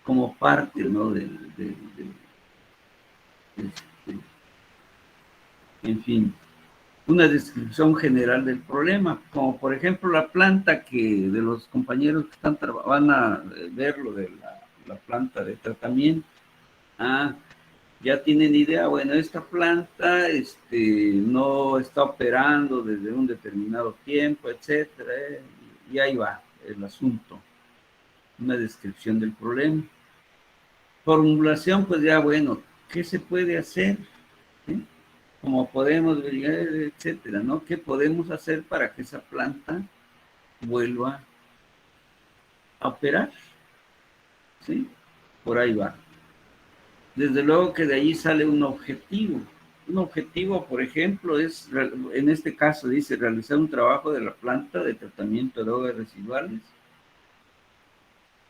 como parte, ¿no? En fin, una descripción general del problema, como por ejemplo la planta que de los compañeros que van a ver lo de la planta de tratamiento. Ya tienen idea, bueno, esta planta no está operando desde un determinado tiempo, etcétera, y ahí va el asunto, una descripción del problema. Formulación, pues ya, bueno, ¿qué se puede hacer? ¿Sí? ¿Cómo podemos ver, etcétera, ¿no? ¿Qué podemos hacer para que esa planta vuelva a operar? ¿Sí? Por ahí va. Desde luego que de ahí sale un objetivo. Un objetivo, por ejemplo, es, en este caso dice, realizar un trabajo de la planta de tratamiento de aguas residuales.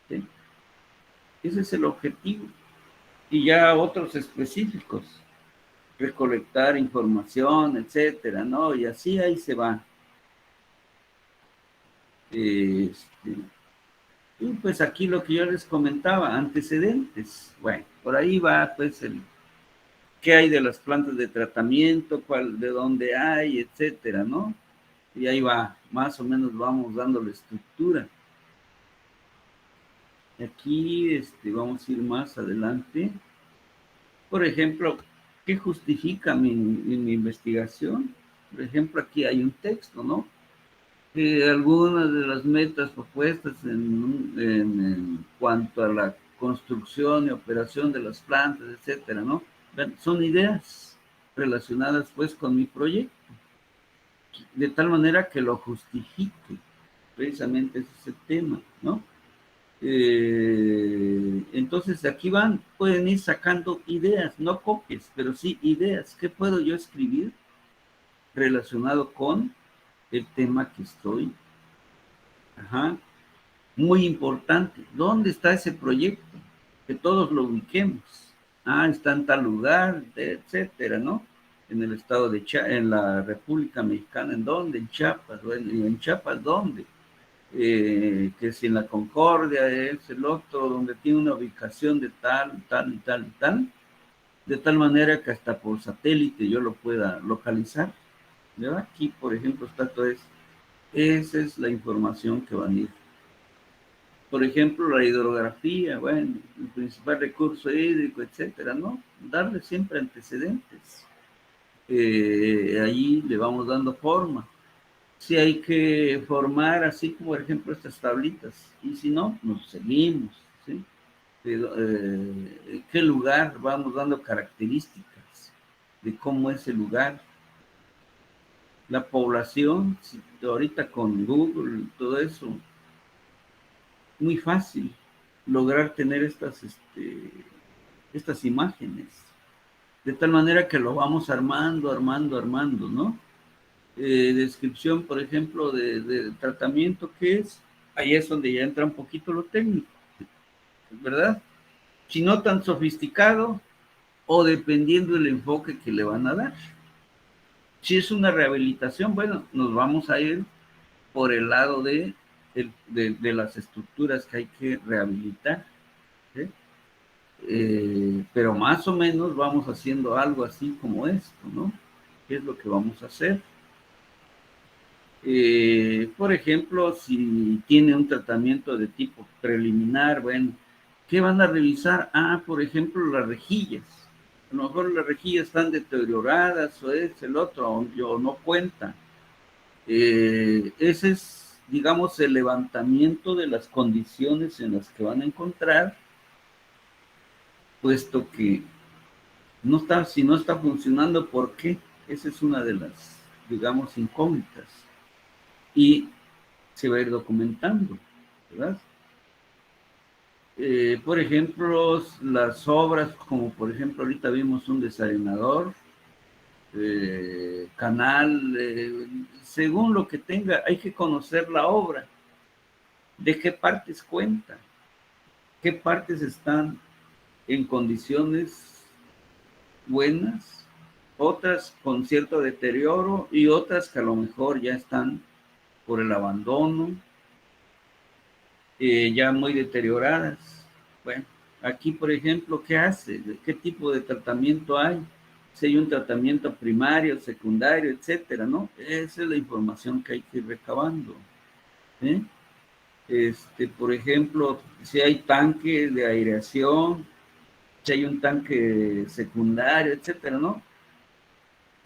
¿Sí? Ese es el objetivo. Y ya otros específicos, recolectar información, etcétera, ¿no? Y así ahí se va. Y pues aquí lo que yo les comentaba, antecedentes. Bueno, por ahí va pues qué hay de las plantas de tratamiento, de dónde hay, etcétera, ¿no? Y ahí va, más o menos vamos dando la estructura. Aquí vamos a ir más adelante. Por ejemplo, ¿qué justifica mi investigación? Por ejemplo, aquí hay un texto, ¿no? Que algunas de las metas propuestas en cuanto a la construcción y operación de las plantas, etcétera, ¿no? Son ideas relacionadas pues con mi proyecto, de tal manera que lo justifique. Precisamente ese es el tema, ¿no? Entonces aquí pueden ir sacando ideas, no copies, pero sí ideas. ¿Qué puedo yo escribir relacionado con el tema que estoy? Ajá. Muy importante, ¿dónde está ese proyecto? Que todos lo ubiquemos. Está en tal lugar, etcétera, ¿no? En el estado de Chiapas, en la República Mexicana, ¿en dónde? En Chiapas, ¿en Chiapas dónde? Que si en la Concordia es el otro, donde tiene una ubicación de tal, tal y tal y tal, de tal manera que hasta por satélite yo lo pueda localizar. ¿Verdad? Aquí, por ejemplo, está todo eso. Esa es la información que van a ir. Por ejemplo, la hidrografía, bueno, el principal recurso hídrico, etcétera, ¿no? Darle siempre antecedentes. Ahí le vamos dando forma. Si hay que formar así como, por ejemplo, estas tablitas, y si no, nos seguimos, ¿sí? ¿Qué lugar? Vamos dando características de cómo es el lugar. La población, ahorita con Google, todo eso, muy fácil lograr tener estas imágenes, de tal manera que lo vamos armando, ¿no? Descripción, por ejemplo, de tratamiento, ¿qué es? Ahí es donde ya entra un poquito lo técnico, ¿verdad? Si no tan sofisticado o dependiendo del enfoque que le van a dar. Si es una rehabilitación, bueno, nos vamos a ir por el lado de las estructuras que hay que rehabilitar, ¿sí? Pero más o menos vamos haciendo algo así como esto, ¿no? ¿Qué es lo que vamos a hacer? Por ejemplo, si tiene un tratamiento de tipo preliminar, bueno, ¿qué van a revisar? Por ejemplo, las rejillas. A lo mejor las rejillas están deterioradas o es el otro, o no cuenta. Ese es, digamos, el levantamiento de las condiciones en las que van a encontrar, puesto que si no está funcionando, ¿por qué? Esa es una de las, digamos, incógnitas. Y se va a ir documentando, ¿verdad? Por ejemplo, las obras, como por ejemplo ahorita vimos un desarenador, canal, según lo que tenga, hay que conocer la obra, de qué partes cuenta, qué partes están en condiciones buenas, otras con cierto deterioro y otras que a lo mejor ya están por el abandono, ya muy deterioradas. Bueno, Aquí, por ejemplo, ¿qué hace? ¿Qué tipo de tratamiento hay? Si hay un tratamiento primario, secundario, etcétera, ¿no? Esa es la información que hay que ir recabando. ¿Eh? Por ejemplo, si hay tanques de aireación, si hay un tanque secundario, etcétera, ¿no?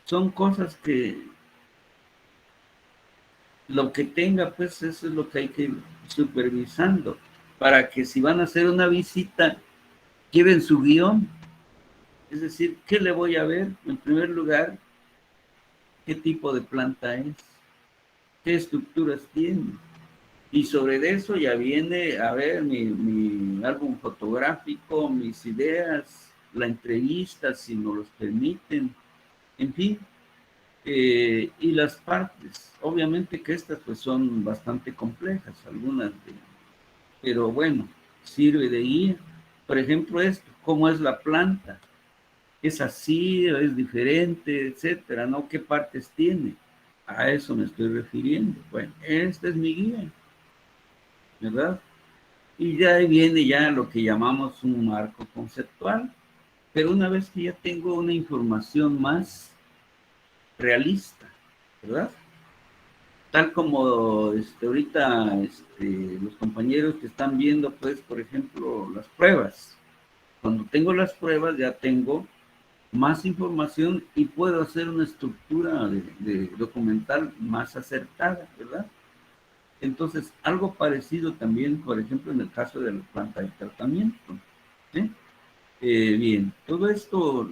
Son cosas que lo que tenga, pues eso es lo que hay que ir supervisando, para que si van a hacer una visita, lleven su guión, es decir, ¿qué le voy a ver? En primer lugar, ¿qué tipo de planta es? ¿Qué estructuras tiene? Y sobre eso ya viene a ver mi álbum fotográfico, mis ideas, la entrevista, si nos los permiten, en fin, y las partes. Obviamente que estas pues son bastante complejas, algunas, pero bueno, sirve de guía. Por ejemplo, esto, ¿cómo es la planta? ¿Es así, o es diferente, etcétera? ¿No? ¿Qué partes tiene? A eso me estoy refiriendo. Bueno, esta es mi guía, ¿verdad? Y ya viene ya lo que llamamos un marco conceptual. Pero una vez que ya tengo una información más realista, ¿verdad? Tal como ahorita los compañeros que están viendo, pues, por ejemplo, las pruebas. Cuando tengo las pruebas ya tengo más información y puedo hacer una estructura de documental más acertada, ¿verdad? Entonces, algo parecido también, por ejemplo, en el caso de la planta de tratamiento. ¿Sí? Bien, todo esto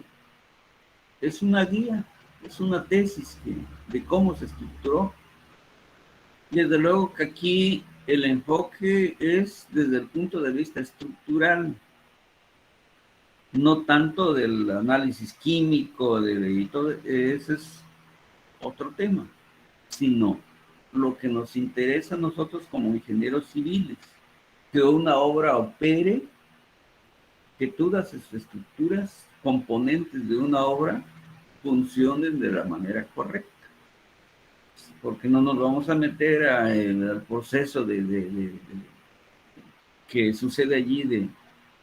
es una guía, es una tesis de cómo se estructuró. Desde luego que aquí el enfoque es desde el punto de vista estructural, no tanto del análisis químico, y todo, ese es otro tema, sino lo que nos interesa a nosotros como ingenieros civiles, que una obra opere, que todas sus estructuras, componentes de una obra, funcionen de la manera correcta. Porque no nos vamos a meter al proceso que sucede allí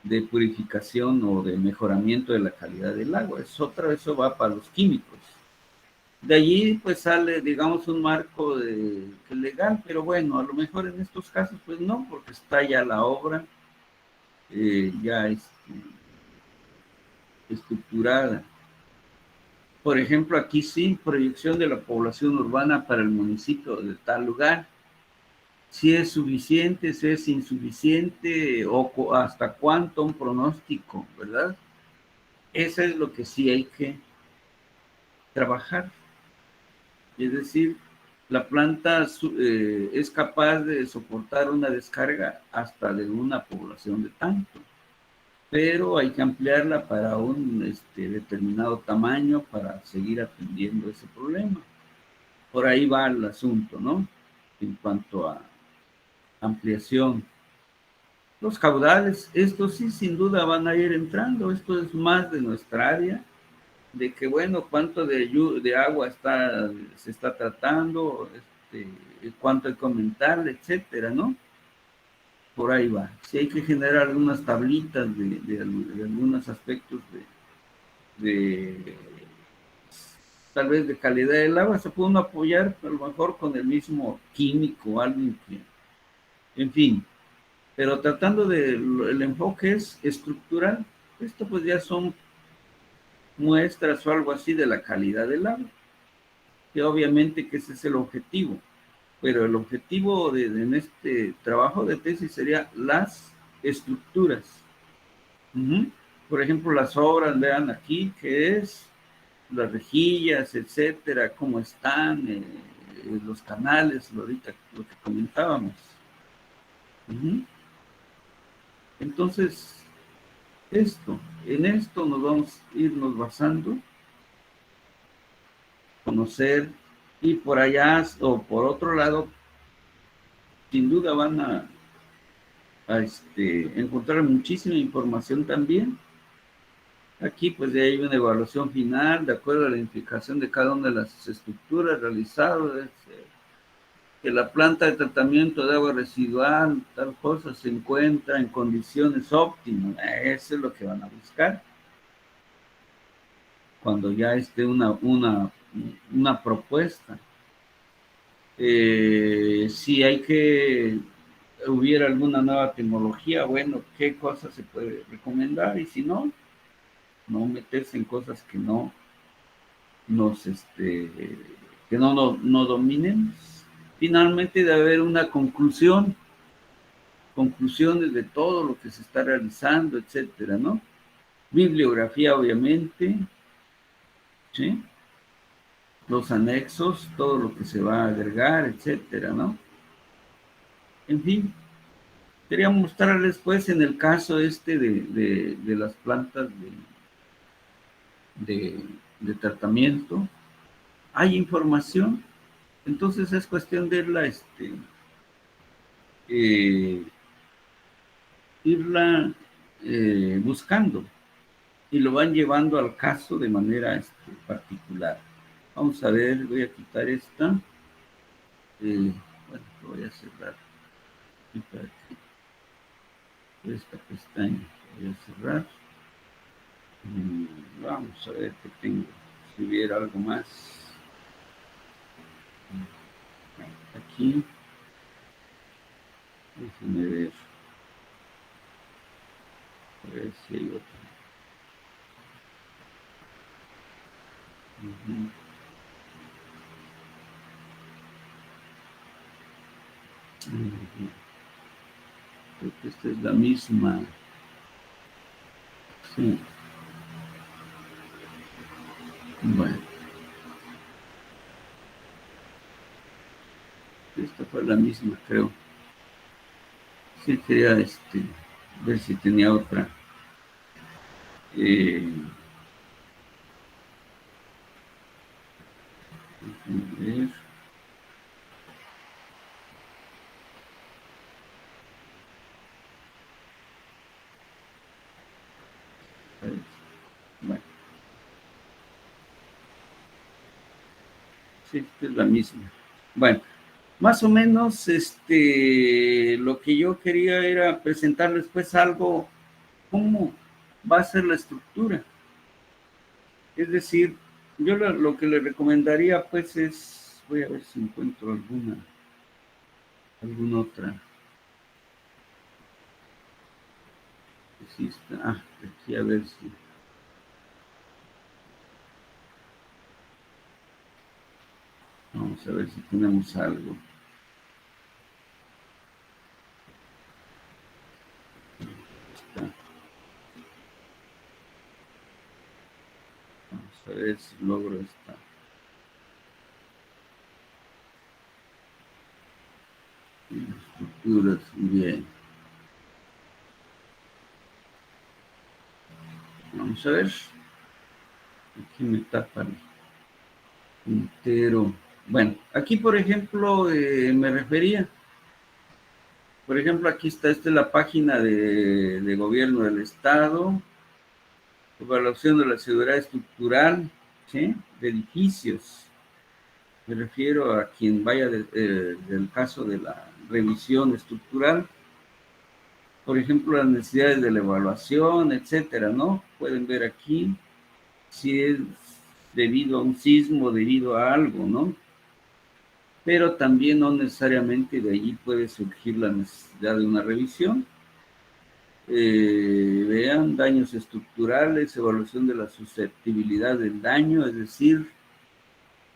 de purificación o de mejoramiento de la calidad del agua. Eso va para los químicos. De allí pues sale, digamos, un marco legal, pero bueno, a lo mejor en estos casos pues no, porque está ya la obra ya estructurada. Por ejemplo, aquí sí, proyección de la población urbana para el municipio de tal lugar. Si es suficiente, si es insuficiente o hasta cuánto un pronóstico, ¿verdad? Eso es lo que sí hay que trabajar. Es decir, la planta es capaz de soportar una descarga hasta de una población de tanto, pero hay que ampliarla para un determinado tamaño para seguir atendiendo ese problema. Por ahí va el asunto, ¿no? En cuanto a ampliación. Los caudales, estos sí sin duda van a ir entrando, esto es más de nuestra área, de que bueno, cuánto de agua se está tratando, cuánto hay que aumentar, etcétera, ¿no? Por ahí va. Si hay que generar algunas tablitas de algunos aspectos de tal vez de calidad del agua, se puede uno apoyar a lo mejor con el mismo químico, alguien que, en fin, pero tratando el enfoque es estructural. Esto pues ya son muestras o algo así de la calidad del agua, que obviamente que ese es el objetivo, pero el objetivo en este trabajo de tesis sería las estructuras. Por ejemplo, las obras, vean aquí, que es las rejillas, etcétera, cómo están, los canales, ahorita lo que comentábamos. Entonces, en esto nos vamos a irnos basando, conocer, y por allá o por otro lado, sin duda van a encontrar muchísima información también. Aquí pues ya hay una evaluación final de acuerdo a la identificación de cada una de las estructuras realizadas, que la planta de tratamiento de agua residual, tal cosa, se encuentra en condiciones óptimas. Eso es lo que van a buscar. Cuando ya esté una propuesta. Si hay que, hubiera alguna nueva tecnología, bueno, ¿qué cosas se puede recomendar? Y si no, no meterse en cosas que no nos, que no dominemos. Finalmente debe haber una conclusión, conclusiones de todo lo que se está realizando, etcétera, ¿no? Bibliografía, obviamente, ¿sí? Los anexos, todo lo que se va a agregar, etcétera, ¿no? En fin, quería mostrarles, pues, en el caso de las plantas de tratamiento, hay información, entonces es cuestión de eh, irla buscando y lo van llevando al caso de manera particular. Vamos a ver, voy a quitar esta. Bueno, lo voy a cerrar. Esta pestaña voy a cerrar. Vamos a ver qué tengo. Si hubiera algo más. Aquí. Déjenme ver. A ver si hay otra. Creo que esta es la misma. Sí. Bueno. Esta fue la misma, creo. Sí, quería ver si tenía otra. Ver. Bueno. Sí, esta es la misma. Bueno, más o menos lo que yo quería era presentarles pues algo, cómo va a ser la estructura. Es decir, yo lo que le recomendaría pues es, voy a ver si encuentro alguna otra. Sí está, aquí a ver si. Vamos a ver si tenemos algo. Está. Vamos a ver si logro esta. Estructuras, bien. Vamos a ver. Aquí me tapa el entero. Bueno, aquí por ejemplo me refería. Por ejemplo, aquí está, esta es la página de gobierno del Estado, evaluación de la seguridad estructural, ¿sí? De edificios. Me refiero a quien vaya del caso de la revisión estructural, por ejemplo, las necesidades de la evaluación, etcétera, ¿no? Pueden ver aquí si es debido a un sismo, debido a algo, ¿no? Pero también no necesariamente de allí puede surgir la necesidad de una revisión. Vean, daños estructurales, evaluación de la susceptibilidad del daño, es decir,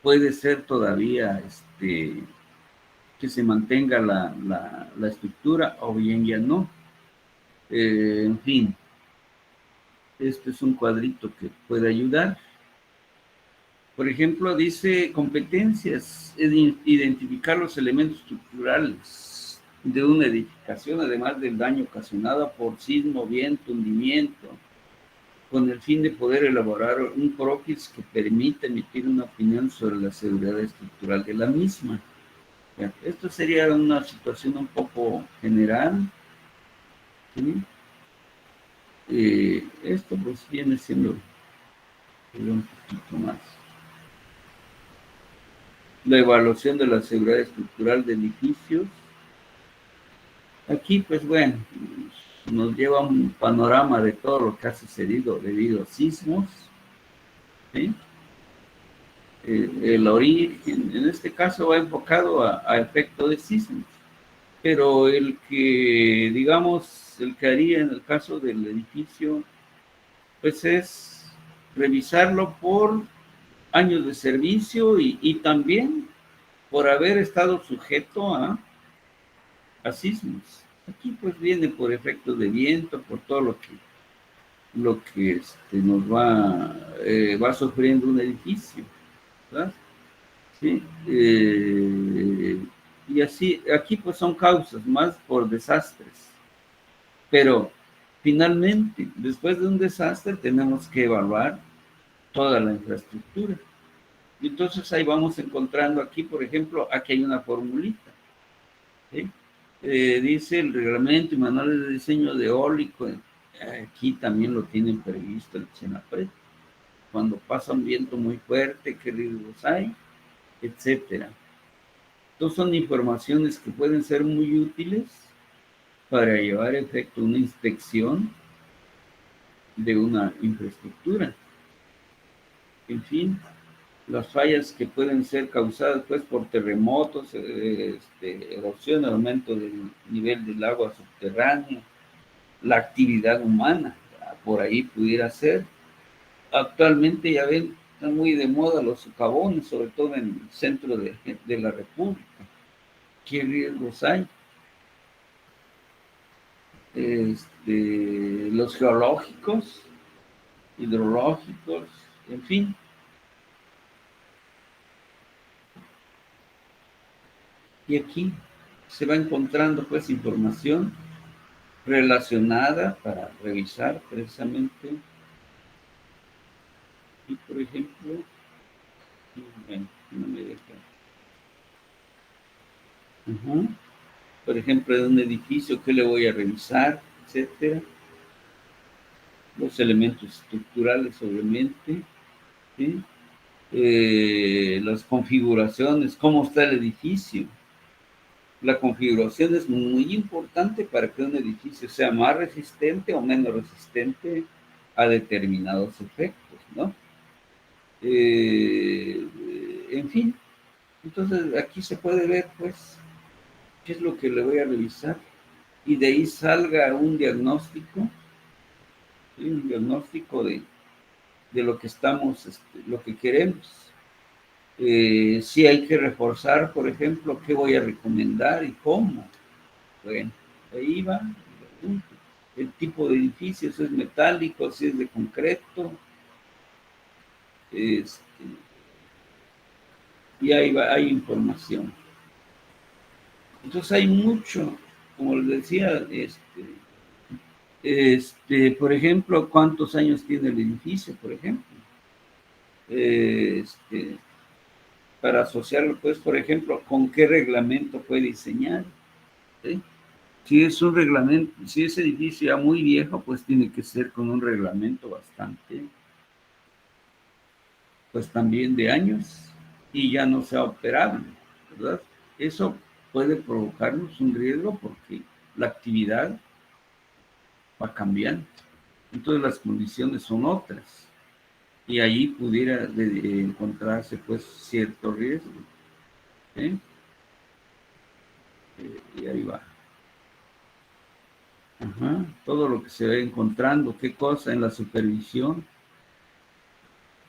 puede ser todavía que se mantenga la estructura o bien ya no. En fin, este es un cuadrito que puede ayudar. Por ejemplo, dice competencias, es identificar los elementos estructurales de una edificación, además del daño ocasionado por sismo, viento, hundimiento, con el fin de poder elaborar un croquis que permita emitir una opinión sobre la seguridad estructural de la misma. Esto sería una situación un poco general, ¿sí? Esto pues viene siendo un poquito más. la evaluación de la seguridad estructural de edificios. Aquí, pues bueno, nos lleva un panorama de todo lo que ha sucedido debido a sismos, ¿sí? El origen, en este caso, va enfocado a efecto de sismos, pero el que, digamos, el que haría en el caso del edificio, pues es revisarlo por años de servicio y también por haber estado sujeto a sismos. Aquí pues viene por efectos de viento, por todo lo que nos va sufriendo un edificio, ¿verdad? Sí, y así, aquí pues son causas más por desastres, pero finalmente, después de un desastre, tenemos que evaluar toda la infraestructura. Y entonces ahí vamos encontrando aquí, por ejemplo, aquí hay una formulita, ¿sí? Dice el reglamento y manuales de diseño de eólico, aquí también lo tienen previsto el CENAPRED, cuando pasa un viento muy fuerte, qué riesgos hay, etcétera. Entonces son informaciones que pueden ser muy útiles para llevar a efecto una inspección de una infraestructura. En fin, las fallas que pueden ser causadas pues por terremotos, erosión, aumento del nivel del agua subterránea, la actividad humana, por ahí pudiera ser. Actualmente ya ven, están muy de moda los socavones, sobre todo en el centro de la República. ¿Qué riesgos hay? Los geológicos, hidrológicos, en fin. Y aquí se va encontrando pues información relacionada para revisar precisamente. Y por ejemplo, bueno, no me deja. Por ejemplo, de un edificio, ¿qué le voy a revisar? Etcétera. Los elementos estructurales, obviamente, ¿sí? Las configuraciones, cómo está el edificio. La configuración es muy importante para que un edificio sea más resistente o menos resistente a determinados efectos, ¿no? En fin, entonces aquí se puede ver, pues, qué es lo que le voy a revisar y de ahí salga un diagnóstico, ¿sí? Un diagnóstico de lo que estamos, lo que queremos. Si hay que reforzar, por ejemplo, qué voy a recomendar y cómo. Bueno, ahí va el tipo de edificio, si es metálico, si es de concreto, y ahí va, hay información. Entonces hay mucho, como les decía, por ejemplo, cuántos años tiene el edificio, por ejemplo. Para asociarlo, pues, por ejemplo, con qué reglamento fue diseñado, ¿sí? Si es un reglamento, si es edificio ya muy viejo, pues tiene que ser con un reglamento bastante, pues también de años, y ya no sea operable, ¿verdad? Eso puede provocarnos un riesgo porque la actividad va cambiando, entonces las condiciones son otras, y allí pudiera encontrarse pues cierto riesgo, ¿sí? Y ahí va. Todo lo que se va encontrando, qué cosa en la supervisión,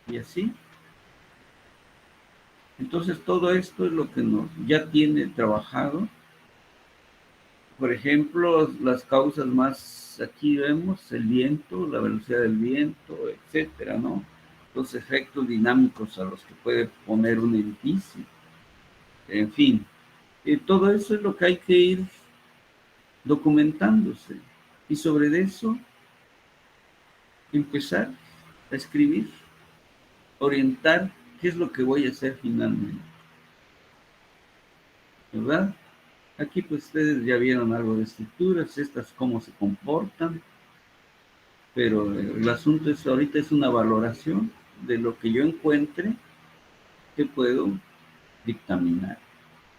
y así. Entonces todo esto es lo que nos ya tiene trabajado. Por ejemplo, las causas más, aquí vemos el viento, la velocidad del viento, etcétera, ¿no? Los efectos dinámicos a los que puede poner un edificio. En fin, todo eso es lo que hay que ir documentándose. Y sobre eso, empezar a escribir, orientar qué es lo que voy a hacer finalmente. ¿Verdad? Aquí pues ustedes ya vieron algo de estructuras, estas cómo se comportan, pero el asunto es ahorita es una valoración de lo que yo encuentre que puedo dictaminar,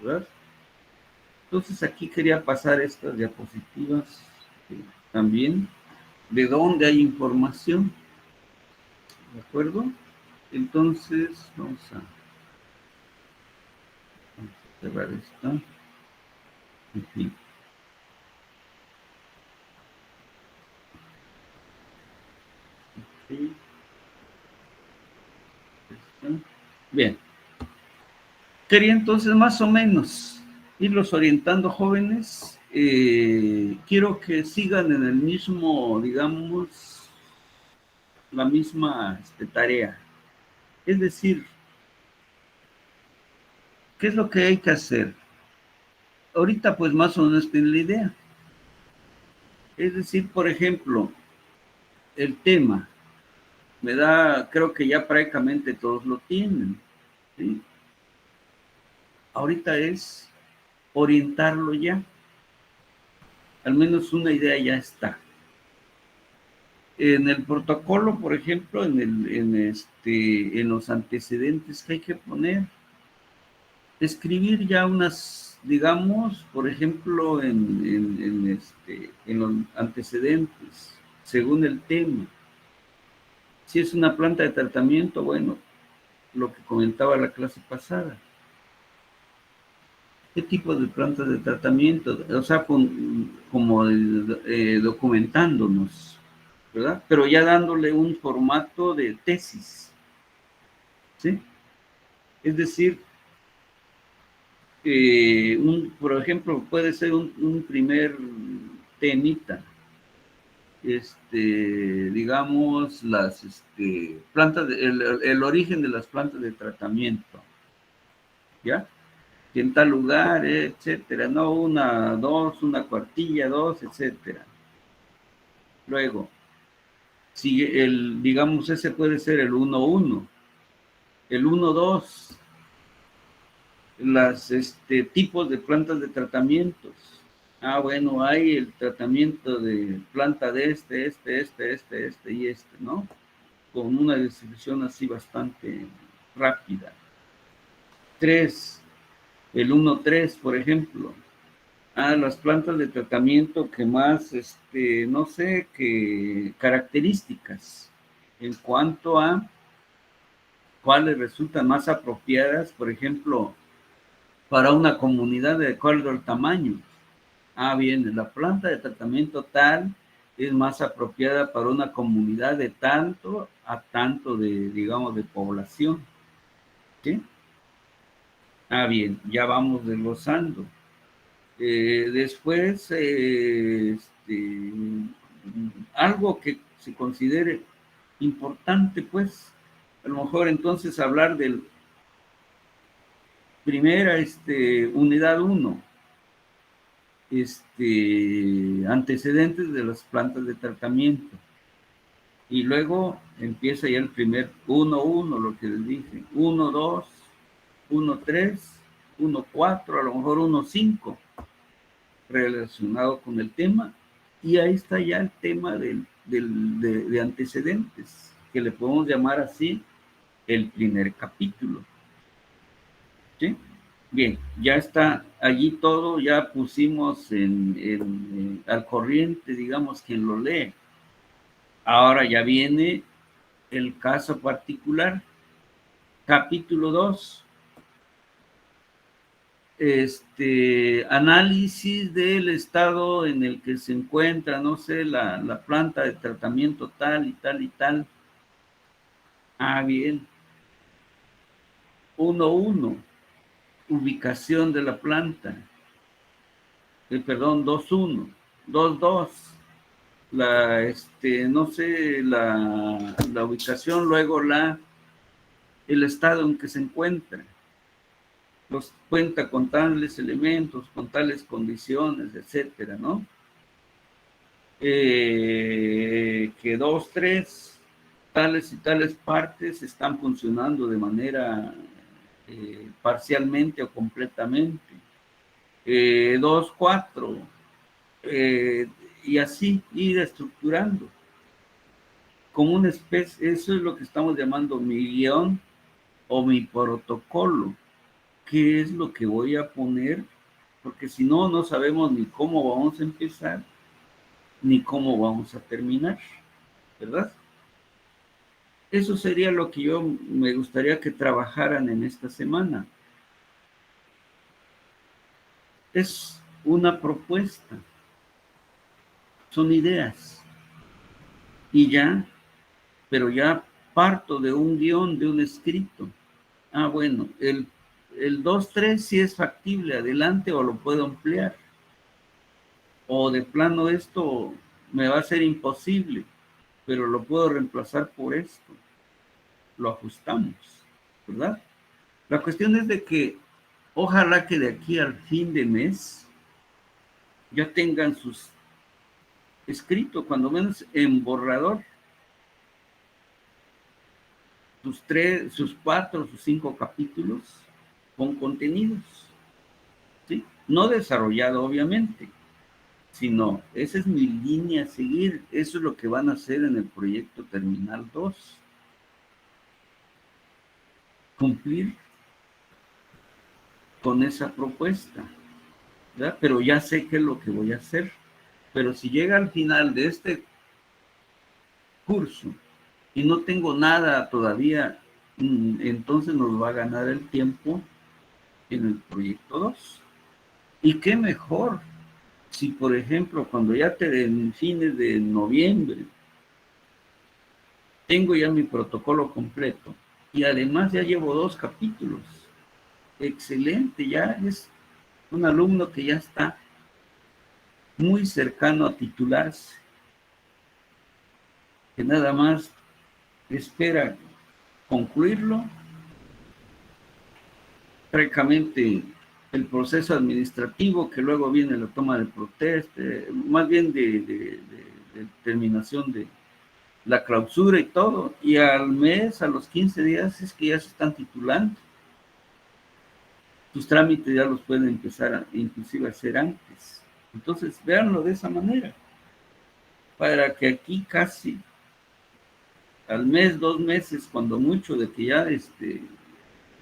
¿verdad? Entonces aquí quería pasar estas diapositivas también, de dónde hay información, ¿de acuerdo? Entonces, vamos a cerrar esto. En fin. Sí, bien. Quería entonces más o menos irlos orientando, jóvenes. Quiero que sigan en el mismo, digamos, la misma tarea. Es decir, ¿qué es lo que hay que hacer? Ahorita pues más o menos tienen la idea. Es decir, por ejemplo, el tema, me da, creo que ya prácticamente todos lo tienen, ¿sí? Ahorita es orientarlo ya, al menos una idea ya está. En el protocolo, por ejemplo, en los antecedentes que hay que poner, escribir ya unas, digamos, por ejemplo, en los antecedentes, según el tema. Si es una planta de tratamiento, bueno, lo que comentaba la clase pasada. ¿Qué tipo de plantas de tratamiento? O sea, como documentándonos, ¿verdad? Pero ya dándole un formato de tesis, ¿sí? Es decir, por ejemplo, puede ser un primer temita, digamos, las plantas, el origen de las plantas de tratamiento, ¿ya? Y en tal lugar, etcétera, no una, dos, una cuartilla, dos, etcétera. Luego, si digamos, ese puede ser el 1-1, el 1-2, las tipos de plantas de tratamientos. Ah, bueno, hay el tratamiento de planta de y ¿no? Con una distribución así bastante rápida. 3, el 1-3, por ejemplo. Ah, las plantas de tratamiento que más, no sé, qué características en cuanto a cuáles resultan más apropiadas, por ejemplo, para una comunidad de acuerdo al tamaño. Ah, bien, la planta de tratamiento tal es más apropiada para una comunidad de tanto a tanto de, digamos, de población. ¿Sí? Ah, bien, ya vamos desglosando. Después, algo que se considere importante, pues, a lo mejor entonces hablar del primera unidad 1, antecedentes de las plantas de tratamiento. Y luego empieza ya el primer 1-1, lo que les dije, 1-2, 1-3, 1-4, a lo mejor 1-5, relacionado con el tema. Y ahí está ya el tema de antecedentes, que le podemos llamar así el primer capítulo. ¿Sí? Bien, ya está allí todo, ya pusimos al corriente, digamos, quien lo lee. Ahora ya viene el caso particular, capítulo 2, análisis del estado en el que se encuentra, no sé, la planta de tratamiento tal y tal y tal. Ah, bien. 1-1, ubicación de la planta. Perdón, 2-1, 2-2. No sé, la ubicación, luego el estado en que se encuentra. Cuenta con tales elementos, con tales condiciones, etcétera, ¿no? Que 2, 3, tales y tales partes están funcionando de manera parcialmente o completamente. 2, 4, y así ir estructurando como una especie, eso es lo que estamos llamando mi guión o mi protocolo. qué es lo que voy a poner, porque si no, no sabemos ni cómo vamos a empezar, ni cómo vamos a terminar, ¿verdad? Eso sería lo que yo me gustaría que trabajaran en esta semana. Es una propuesta, son ideas, y ya, pero ya parto de un guión, de un escrito. Ah, bueno, el 2-3 sí es factible, adelante, o lo puedo ampliar. O de plano esto me va a ser imposible, pero lo puedo reemplazar por esto. Lo ajustamos, ¿verdad? La cuestión es de que ojalá que de aquí al fin de mes ya tengan sus escrito, cuando menos en borrador, sus 4, sus 5 capítulos con contenidos, ¿sí? No desarrollado, obviamente, sino esa es mi línea a seguir, eso es lo que van a hacer en el proyecto Terminal 2. Cumplir con esa propuesta, ¿verdad? Pero ya sé qué es lo que voy a hacer. Pero si llega al final de este curso y no tengo nada todavía, entonces nos va a ganar el tiempo en el proyecto 2. Y qué mejor si, por ejemplo, cuando ya en fines de noviembre tengo ya mi protocolo completo y además ya llevo 2 capítulos. Excelente, ya es un alumno que ya está muy cercano a titularse, que nada más espera concluirlo. Prácticamente el proceso administrativo, que luego viene la toma de protesta, más bien de terminación de la clausura y todo, y al mes, a los 15 días, es que ya se están titulando. Sus trámites ya los pueden empezar inclusive a hacer antes. Entonces, véanlo de esa manera, para que aquí casi al mes, 2 meses, cuando mucho, de que ya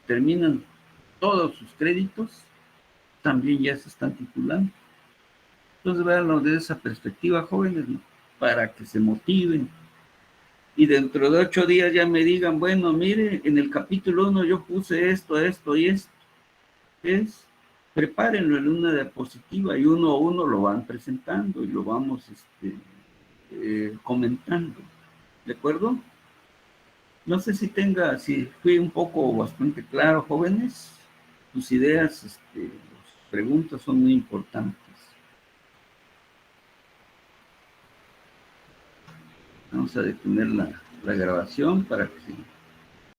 terminan todos sus créditos, también ya se están titulando. Entonces, véanlo de esa perspectiva, jóvenes, ¿no? Para que se motiven. Y dentro de 8 días ya me digan, bueno, mire, en el capítulo 1 yo puse esto, esto y esto. Es, prepárenlo en una diapositiva y uno a uno lo van presentando y lo vamos comentando. ¿De acuerdo? No sé si fui un poco bastante claro, jóvenes. Tus ideas, preguntas son muy importantes. Vamos a detener la grabación para que